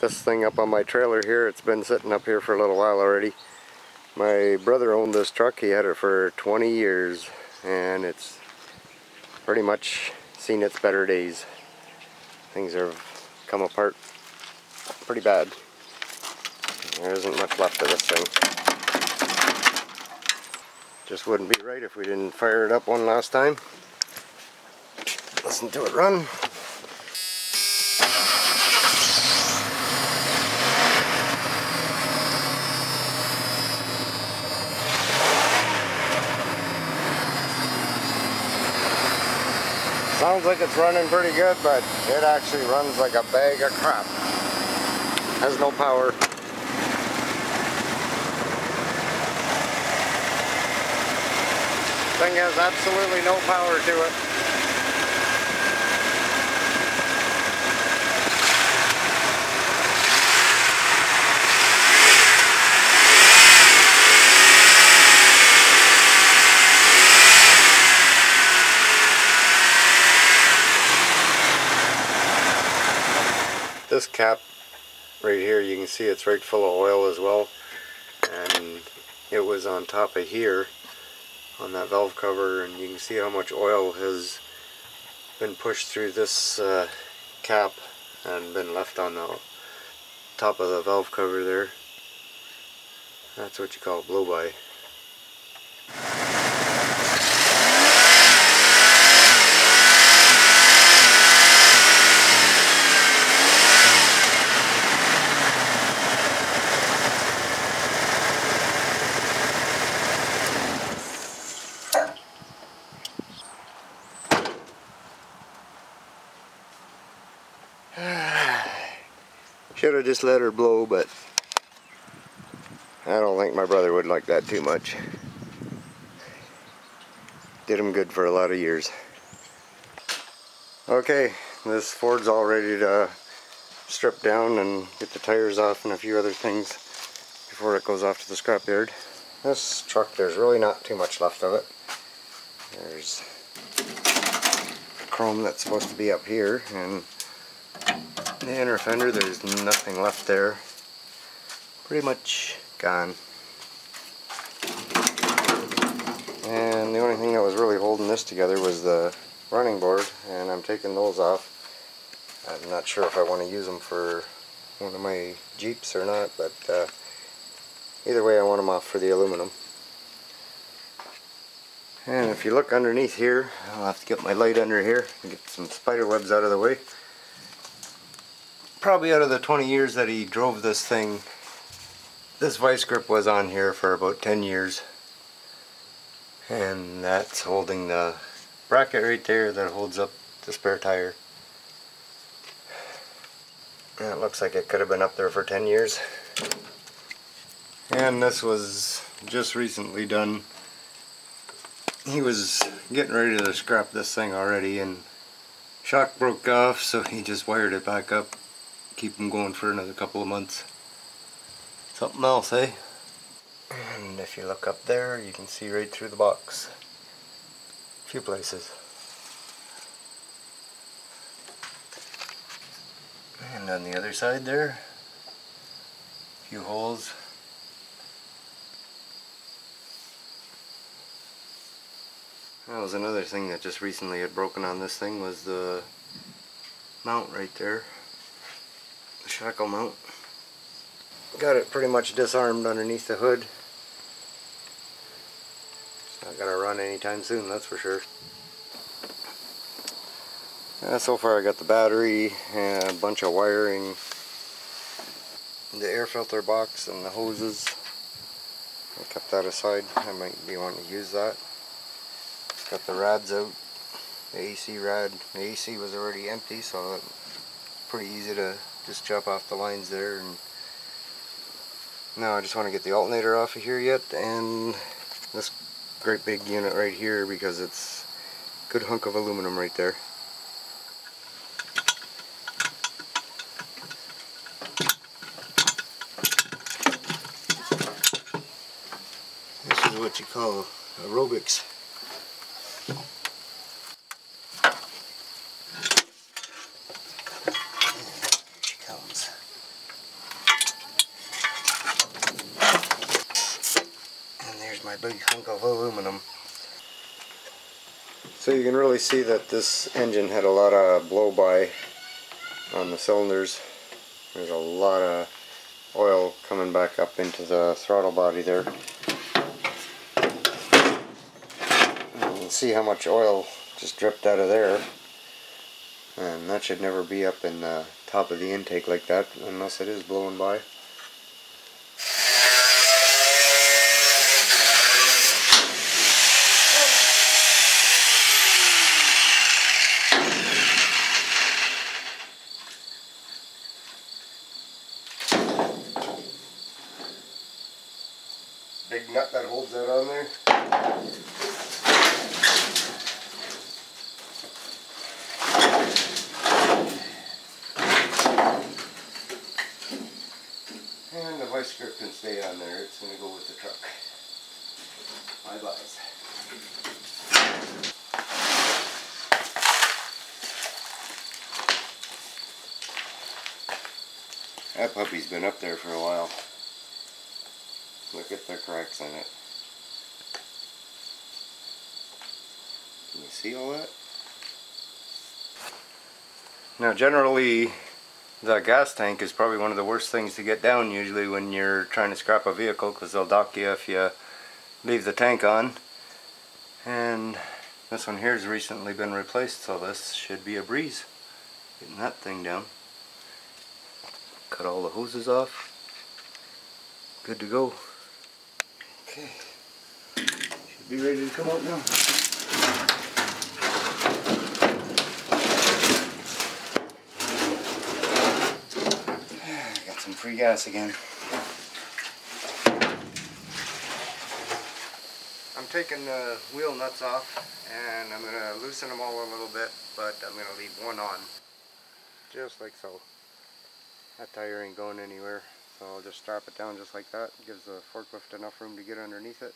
this thing up on my trailer here. It's been sitting up here for a little while already. My brother owned this truck. He had it for 20 years and it's pretty much seen its better days. Things have come apart pretty bad. There isn't much left of this thing. Just wouldn't be right if we didn't fire it up one last time. Listen to it run. Sounds like it's running pretty good, but it actually runs like a bag of crap. Has no power. Thing has absolutely no power to it. This cap right here, you can see it's right full of oil as well, and it was on top of here on that valve cover, and you can see how much oil has been pushed through this cap and been left on the top of the valve cover there. That's what you call blow-by. Should have just let her blow, but I don't think my brother would like that too much. Did him good for a lot of years. Okay, this Ford's all ready to strip down and get the tires off and a few other things before it goes off to the scrapyard. This truck, there's really not too much left of it. There's chrome that's supposed to be up here, and the inner fender, there's nothing left there. Pretty much gone. And the only thing that was really holding this together was the running board, and I'm taking those off. I'm not sure if I want to use them for one of my Jeeps or not, but either way I want them off for the aluminum. And if you look underneath here, I'll have to get my light under here and get some spider webs out of the way. Probably out of the 20 years that he drove this thing, this vice grip was on here for about 10 years. And that's holding the bracket right there that holds up the spare tire. And it looks like it could have been up there for 10 years. And this was just recently done. He was getting ready to scrap this thing already, and shock broke off, so he just wired it back up. Keep them going for another couple of months. Something else, eh? And if you look up there, you can see right through the box. A few places. And on the other side there, a few holes. That was another thing that just recently had broken on this thing, was the mount right there. The shackle mount. Got it pretty much disarmed underneath the hood. It's not gonna run anytime soon, that's for sure. So far I got the battery and a bunch of wiring, the air filter box and the hoses. I kept that aside. I might be wanting to use that. Got the rads out, the AC rad. The AC was already empty, so it's pretty easy to just chop off the lines there. And now I just want to get the alternator off of here yet, and this great big unit right here, because it's a good hunk of aluminum right there. This is what you call aerobics. Here she comes. my big hunk of aluminum. So you can really see that this engine had a lot of blow-by on the cylinders. There's a lot of oil coming back up into the throttle body there. And you can see how much oil just dripped out of there. And that should never be up in the top of the intake like that unless it is blowing by. Big nut that holds that on there. And the vice grip can stay on there. It's going to go with the truck. My buys. That puppy's been up there for a while. Look at the cracks in it. Can you see all that? Now generally the gas tank is probably one of the worst things to get down usually when you're trying to scrap a vehicle, because they'll dock you if you leave the tank on. And this one here has recently been replaced, so this should be a breeze getting that thing down. Cut all the hoses off. Good to go. Okay, should be ready to come out now. Got some free gas again. I'm taking the wheel nuts off and I'm going to loosen them all a little bit, but I'm going to leave one on. Just like so. That tire ain't going anywhere. So I'll just strap it down just like that. It gives the forklift enough room to get underneath it.